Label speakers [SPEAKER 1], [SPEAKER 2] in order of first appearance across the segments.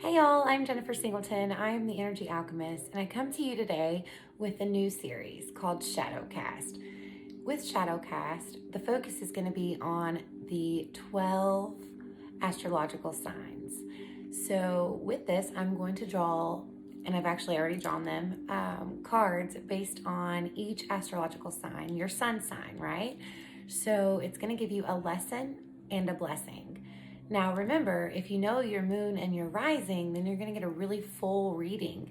[SPEAKER 1] Hey y'all, I'm Jennifer Singleton. I am the Energy Alchemist, and I come to you today with a new series called Shadowcast. With Shadowcast, the focus is going to be on the 12 astrological signs. So, with this, I'm going to draw, and I've actually already drawn them, cards based on each astrological sign, your sun sign, right? So, it's going to give you a lesson and a blessing. Now, remember, if you know your moon and your rising, then you're going to get a really full reading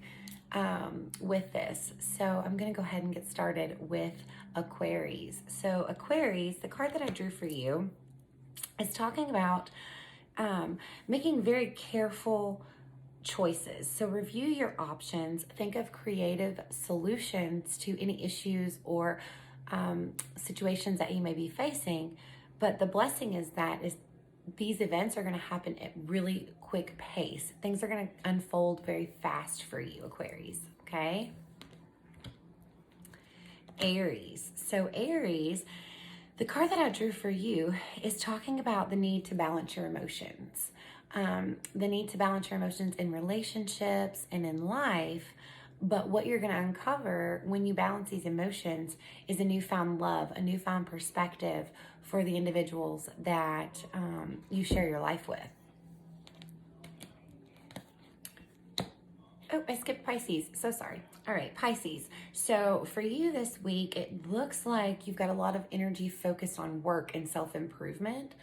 [SPEAKER 1] with this. So I'm going to go ahead and get started with Aquaries. So Aquaries, the card that I drew for you, is talking about making very careful choices. So review your options. Think of creative solutions to any issues or situations that you may be facing. But the blessing is these events are going to happen at really quick pace. Things are going to unfold very fast for you, Aquarius, okay? Aries. So Aries, the card that I drew for you is talking about the need to balance your emotions. The need to balance your emotions in relationships and in life. But what you're going to uncover when you balance these emotions is a newfound love, a newfound perspective for the individuals that you share your life with. Oh, I skipped Pisces. So sorry. All right, Pisces. So for you this week, it looks like you've got a lot of energy focused on work and self-improvement.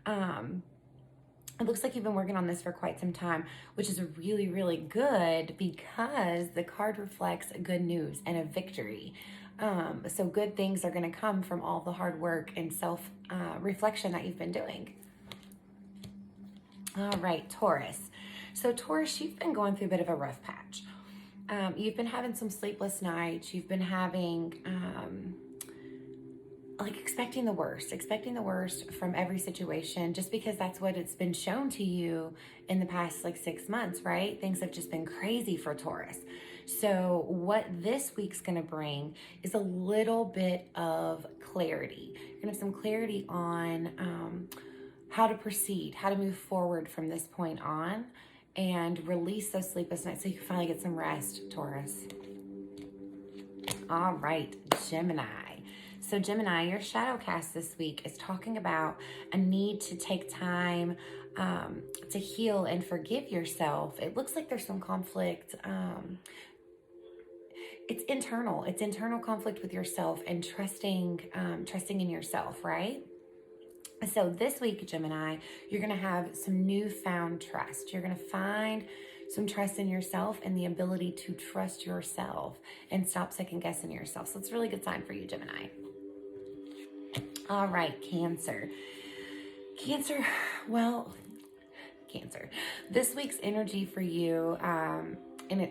[SPEAKER 1] It looks like you've been working on this for quite some time, which is really, really good because the card reflects good news and a victory. So good things are going to come from all the hard work and self-reflection that you've been doing. All right, Taurus. So Taurus, you've been going through a bit of a rough patch. You've been having some sleepless nights. You've been having... expecting the worst from every situation, just because that's what it's been shown to you in the past 6 months, right? Things have just been crazy for Taurus. So what this week's going to bring is a little bit of clarity. You're going to have some clarity on how to proceed, how to move forward from this point on, and release those sleepless nights so you can finally get some rest, Taurus. All right, Gemini. So Gemini, your Shadowcast this week is talking about a need to take time to heal and forgive yourself. It looks like there's some conflict. It's internal conflict with yourself and trusting in yourself, right? So this week, Gemini, you're going to have some newfound trust. You're going to find some trust in yourself and the ability to trust yourself and stop second guessing yourself. So it's a really good sign for you, Gemini. All right, Cancer. Cancer, this week's energy for you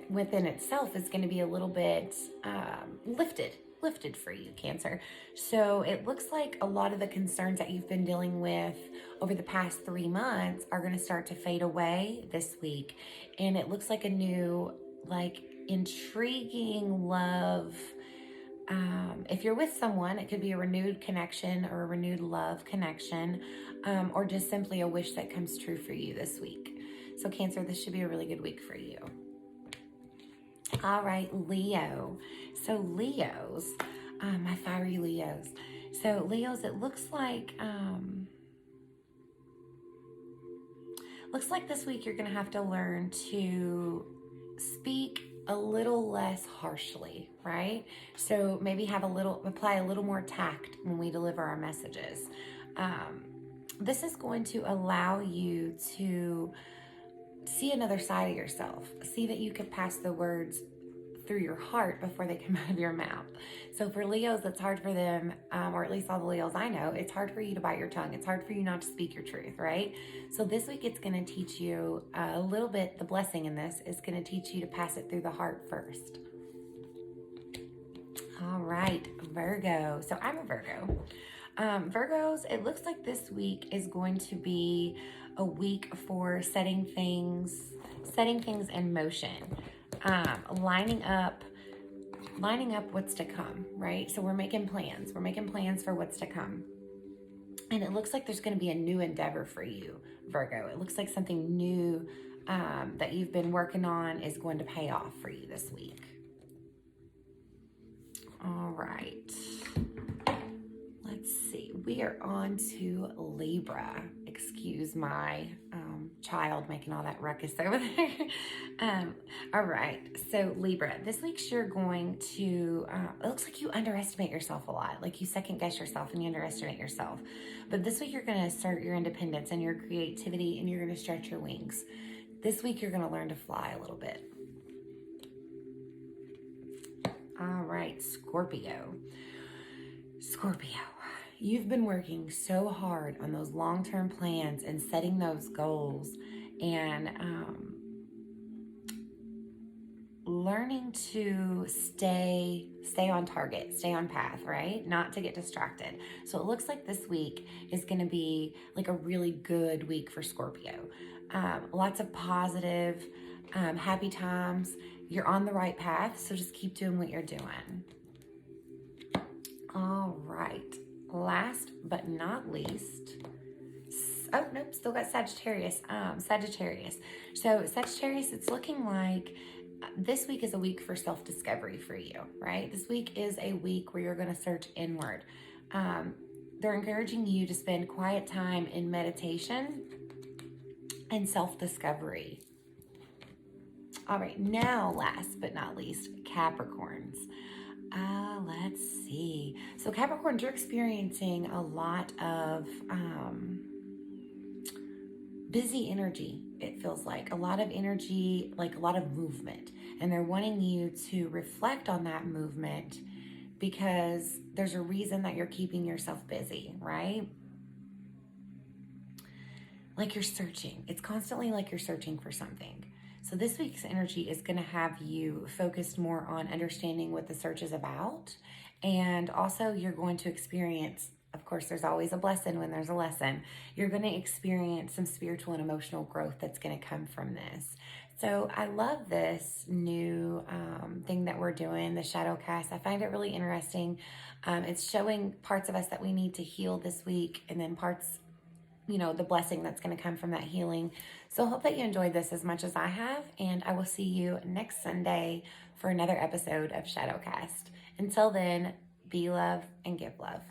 [SPEAKER 1] within itself is going to be a little bit lifted for you, Cancer. So it looks like a lot of the concerns that you've been dealing with over the past 3 months are going to start to fade away this week. And it looks like a new, intriguing love. If you're with someone, it could be a renewed connection or a renewed love connection, or just simply a wish that comes true for you this week. So Cancer, this should be a really good week for you. All right, Leo. So Leos, my fiery Leos. So Leos, it looks like this week you're going to have to learn to speak a little less harshly, right? So maybe apply a little more tact when we deliver our messages. This is going to allow you to see another side of yourself. See that you can pass the words through your heart before they come out of your mouth. So for Leos, it's hard for them, or at least all the Leos I know, it's hard for you to bite your tongue. It's hard for you not to speak your truth, right? So this week it's going to teach you a little bit, the blessing in this is going to teach you to pass it through the heart first. All right, Virgo. So I'm a Virgo. Virgos, it looks like this week is going to be a week for setting things in motion. Lining up what's to come, right? So we're making plans for what's to come. And it looks like there's going to be a new endeavor for you, Virgo. It looks like something new that you've been working on is going to pay off for you this week. All right. Let's see. We are on to Libra. Excuse my child making all that ruckus over there. All right. So Libra, this week you're going to, it looks like you underestimate yourself a lot. Like you second guess yourself and you underestimate yourself. But this week you're going to assert your independence and your creativity, and you're going to stretch your wings. This week you're going to learn to fly a little bit. All right, Scorpio. Scorpio, you've been working so hard on those long-term plans and setting those goals and learning to stay on target, stay on path, right? Not to get distracted. So it looks like this week is going to be like a really good week for Scorpio. Lots of positive, happy times. You're on the right path, so just keep doing what you're doing. All right. Last but not least, oh, nope, still got Sagittarius. Sagittarius. So Sagittarius, it's looking like this week is a week for self-discovery for you, right? This week is a week where you're going to search inward. They're encouraging you to spend quiet time in meditation and self-discovery. All right, now last but not least, Capricorns. Let's see. So Capricorns, you're experiencing a lot of busy energy. It feels like a lot of energy, like a lot of movement, and they're wanting you to reflect on that movement because there's a reason that you're keeping yourself busy, right? Like you're searching. It's constantly like you're searching for something. So this week's energy is going to have you focused more on understanding what the search is about. And also you're going to experience, of course, there's always a blessing when there's a lesson. You're going to experience some spiritual and emotional growth that's going to come from this. So I love this new thing that we're doing, the Shadowcast. I find it really interesting. It's showing parts of us that we need to heal this week, and then parts, the blessing that's going to come from that healing. So I hope that you enjoyed this as much as I have, and I will see you next Sunday for another episode of Shadowcast. Until then, be love and give love.